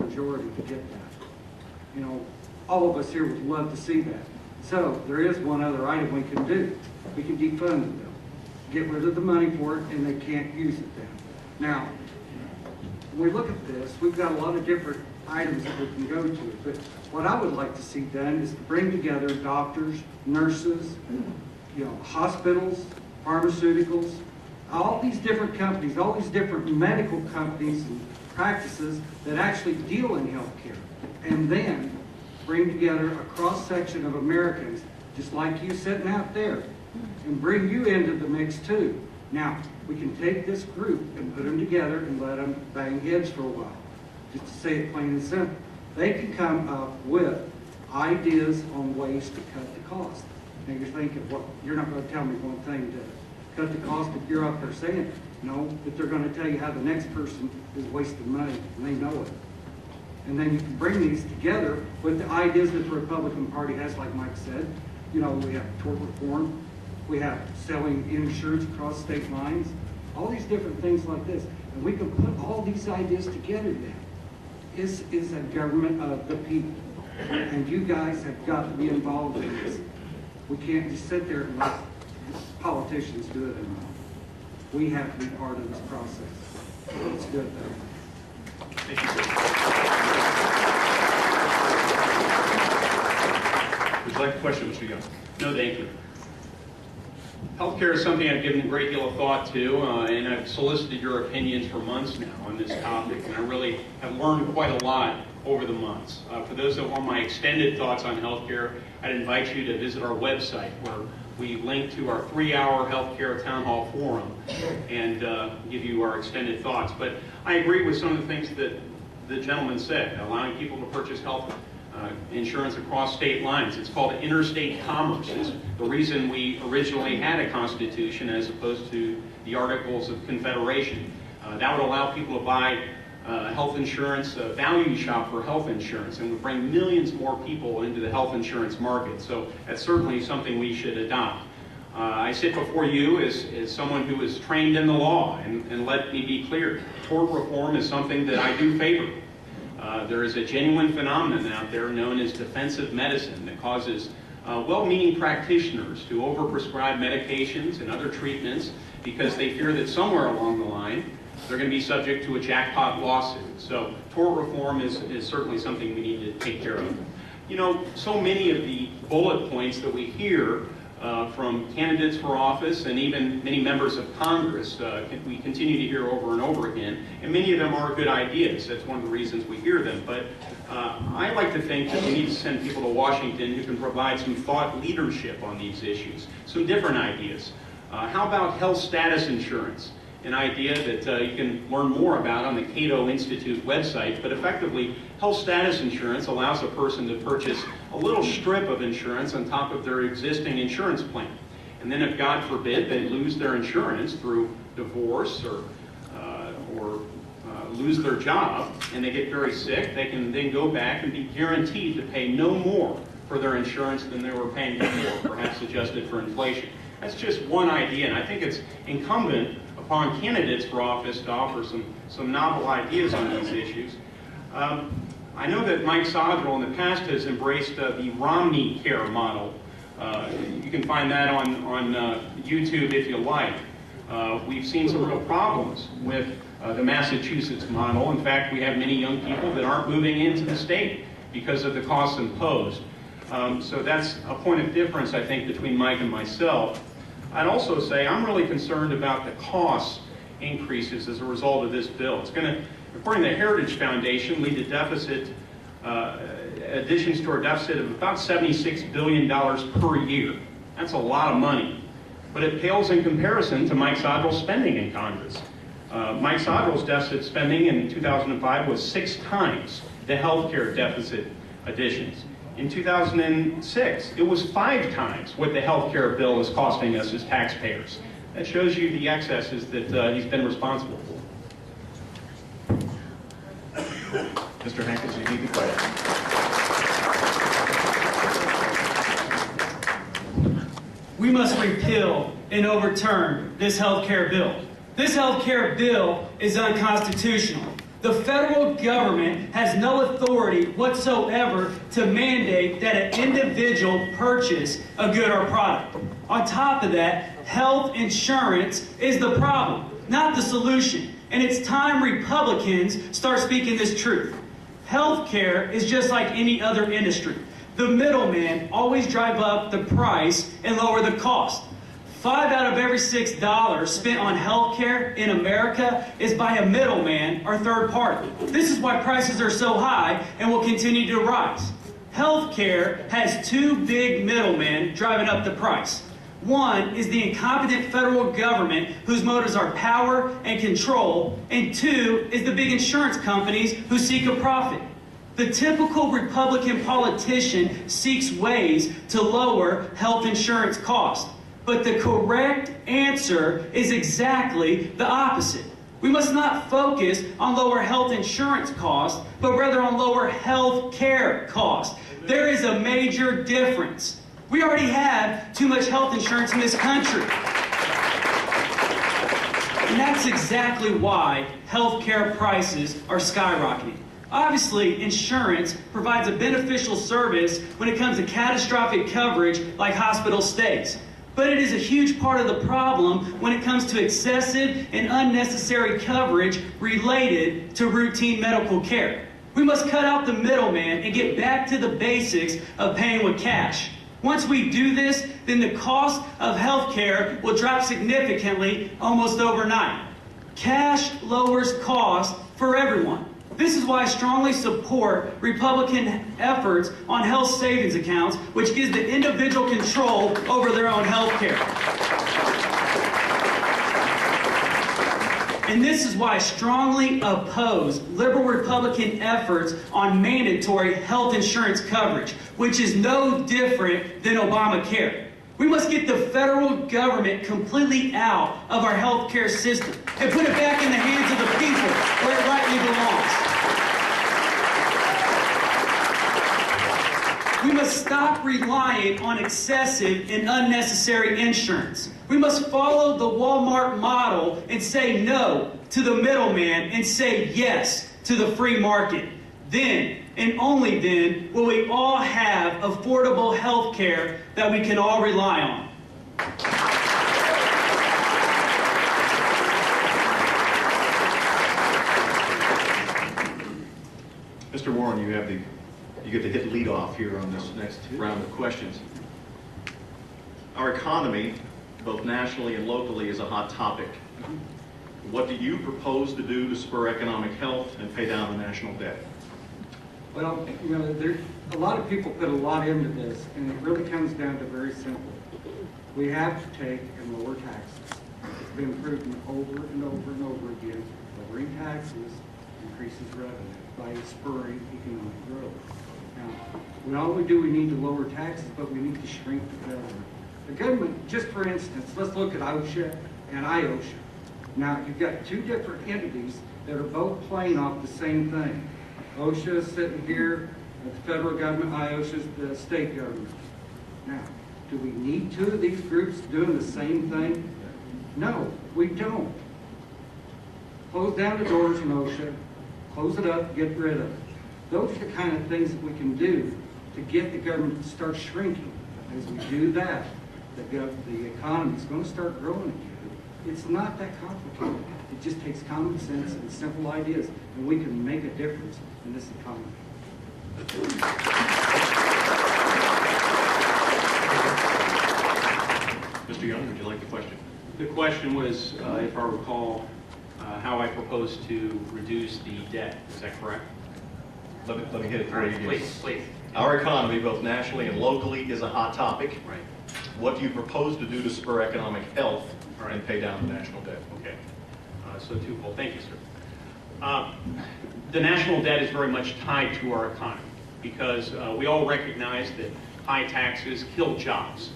majority to get that. You know, all of us here would love to see that. So there is one other item we can do. We can defund the bill, get rid of the money for it, and they can't use it then. Now, when we look at this, we've got a lot of different items that we can go to, but what I would like to see done is to bring together doctors, nurses, you know, hospitals, pharmaceuticals, all these different companies, all these different medical companies and practices that actually deal in healthcare, and then bring together a cross-section of Americans, just like you sitting out there, and bring you into the mix too. Now, we can take this group and put them together and let them bang heads for a while. Just to say it plain and simple. They can come up with ideas on ways to cut the cost. Now you're thinking, well, you're not going to tell me one thing to cut the cost if you're up there saying it. No, but they're going to tell you how the next person is wasting money, and they know it. And then you can bring these together with the ideas that the Republican Party has, like Mike said. You know, we have tort reform, we have selling insurance across state lines, all these different things like this. And we can put all these ideas together then. This is a government of the people. And you guys have got to be involved in this. We can't just sit there and let politicians do it anymore. We have to be part of this process. It's good though. Thank you, sir. Would you like a question, Mr. Young? No, thank you. Healthcare is something I've given a great deal of thought to, and I've solicited your opinions for months now on this topic, and I really have learned quite a lot over the months. For those that want my extended thoughts on healthcare, I'd invite you to visit our website where we link to our 3-hour healthcare town hall forum and give you our extended thoughts. But I agree with some of the things that the gentleman said, allowing people to purchase health insurance across state lines. It's called interstate commerce. It's the reason we originally had a constitution as opposed to the Articles of Confederation. That would allow people to buy health insurance, value shop for health insurance, and would bring millions more people into the health insurance market. So that's certainly something we should adopt. I sit before you as someone who is trained in the law, and let me be clear, tort reform is something that I do favor. There is a genuine phenomenon out there known as defensive medicine that causes well-meaning practitioners to overprescribe medications and other treatments because they fear that somewhere along the line they're going to be subject to a jackpot lawsuit. So tort reform is certainly something we need to take care of. You know, so many of the bullet points that we hear from candidates for office and even many members of Congress, we continue to hear over and over again, and many of them are good ideas. That's one of the reasons we hear them. But I like to think that we need to send people to Washington who can provide some thought leadership on these issues, some different ideas. How about health status insurance? An idea that you can learn more about on the Cato Institute website, but effectively, health status insurance allows a person to purchase a little strip of insurance on top of their existing insurance plan. And then if, God forbid, they lose their insurance through divorce or lose their job and they get very sick, they can then go back and be guaranteed to pay no more for their insurance than they were paying before, perhaps adjusted for inflation. That's just one idea, and I think it's incumbent upon candidates for office to offer some novel ideas on these issues. I know that Mike Sodrell in the past has embraced the Romney Care model. You can find that on YouTube if you like. We've seen some real problems with the Massachusetts model. In fact, we have many young people that aren't moving into the state because of the costs imposed. So that's a point of difference, I think, between Mike and myself. I'd also say I'm really concerned about the cost increases as a result of this bill. It's going to, according to the Heritage Foundation, lead to deficit, additions to our deficit of about $76 billion per year. That's a lot of money. But it pales in comparison to Mike Sodrell's spending in Congress. Mike Sodrell's deficit spending in 2005 was 6 times the health care deficit additions. In 2006, it was 5 times what the health care bill is costing us as taxpayers. That shows you the excesses that he's been responsible for. Mr. Hankins, you need to be quiet. We must repeal and overturn this health care bill. This health care bill is unconstitutional. The federal government has no authority whatsoever to mandate that an individual purchase a good or product. On top of that, health insurance is the problem, not the solution. And it's time Republicans start speaking this truth. Healthcare is just like any other industry. The middlemen always drive up the price and lower the cost. 5 out of every $6 spent on healthcare in America is by a middleman or third party. This is why prices are so high and will continue to rise. Healthcare has two big middlemen driving up the price. One is the incompetent federal government whose motives are power and control, and two is the big insurance companies who seek a profit. The typical Republican politician seeks ways to lower health insurance costs, but the correct answer is exactly the opposite. We must not focus on lower health insurance costs, but rather on lower health care costs. There is a major difference. We already have too much health insurance in this country. And that's exactly why healthcare prices are skyrocketing. Obviously, insurance provides a beneficial service when it comes to catastrophic coverage like hospital stays. But it is a huge part of the problem when it comes to excessive and unnecessary coverage related to routine medical care. We must cut out the middleman and get back to the basics of paying with cash. Once we do this, then the cost of health care will drop significantly almost overnight. Cash lowers costs for everyone. This is why I strongly support Republican efforts on health savings accounts, which gives the individual control over their own health care. And this is why I strongly oppose liberal Republican efforts on mandatory health insurance coverage, which is no different than Obamacare. We must get the federal government completely out of our health care system and put it back in the hands of the people where it rightly belongs. We must stop relying on excessive and unnecessary insurance. We must follow the Walmart model and say no to the middleman and say yes to the free market. Then, and only then, will we all have affordable health care that we can all rely on. Mr. Warren, you get to hit lead off here on this next round of questions. Our economy, both nationally and locally, is a hot topic. What do you propose to do to spur economic health and pay down the national debt? Well, you know, a lot of people put a lot into this, and it really comes down to very simple. We have to take and lower taxes. It's been proven over and over and over again. Lowering taxes increases revenue by spurring economic growth. Now, not only do we need to lower taxes, but we need to shrink the government. The government, just for instance, let's look at OSHA and IOSHA. Now, you've got two different entities that are both playing off the same thing. OSHA is sitting here at the federal government, IOSHA is the state government. Now, do we need two of these groups doing the same thing? No, we don't. Close down the doors in OSHA, close it up, get rid of it. Those are the kind of things that we can do to get the government to start shrinking. As we do that, the economy is going to start growing again. It's not that complicated. It just takes common sense and simple ideas, and we can make a difference in this economy. Mr. Young, would you like the question? The question was, if I recall, how I propose to reduce the debt. Is that correct? Let me hit it All for you right, again. please. Our economy, both nationally and locally, is a hot topic. Right. What do you propose to do to spur economic health All right. and pay down the national debt? Okay. So twofold. Thank you, sir. The national debt is very much tied to our economy because we all recognize that high taxes kill jobs,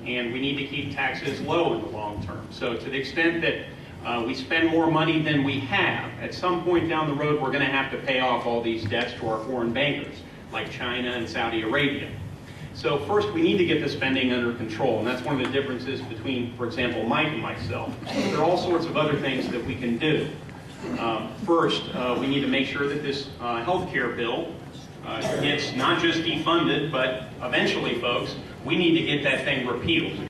and we need to keep taxes low in the long term. So to the extent that we spend more money than we have, at some point down the road, we're going to have to pay off all these debts to our foreign bankers, like China and Saudi Arabia. So first, we need to get the spending under control, and that's one of the differences between, for example, Mike and myself. There are all sorts of other things that we can do. First, we need to make sure that this health care bill gets not just defunded, but eventually, folks, we need to get that thing repealed.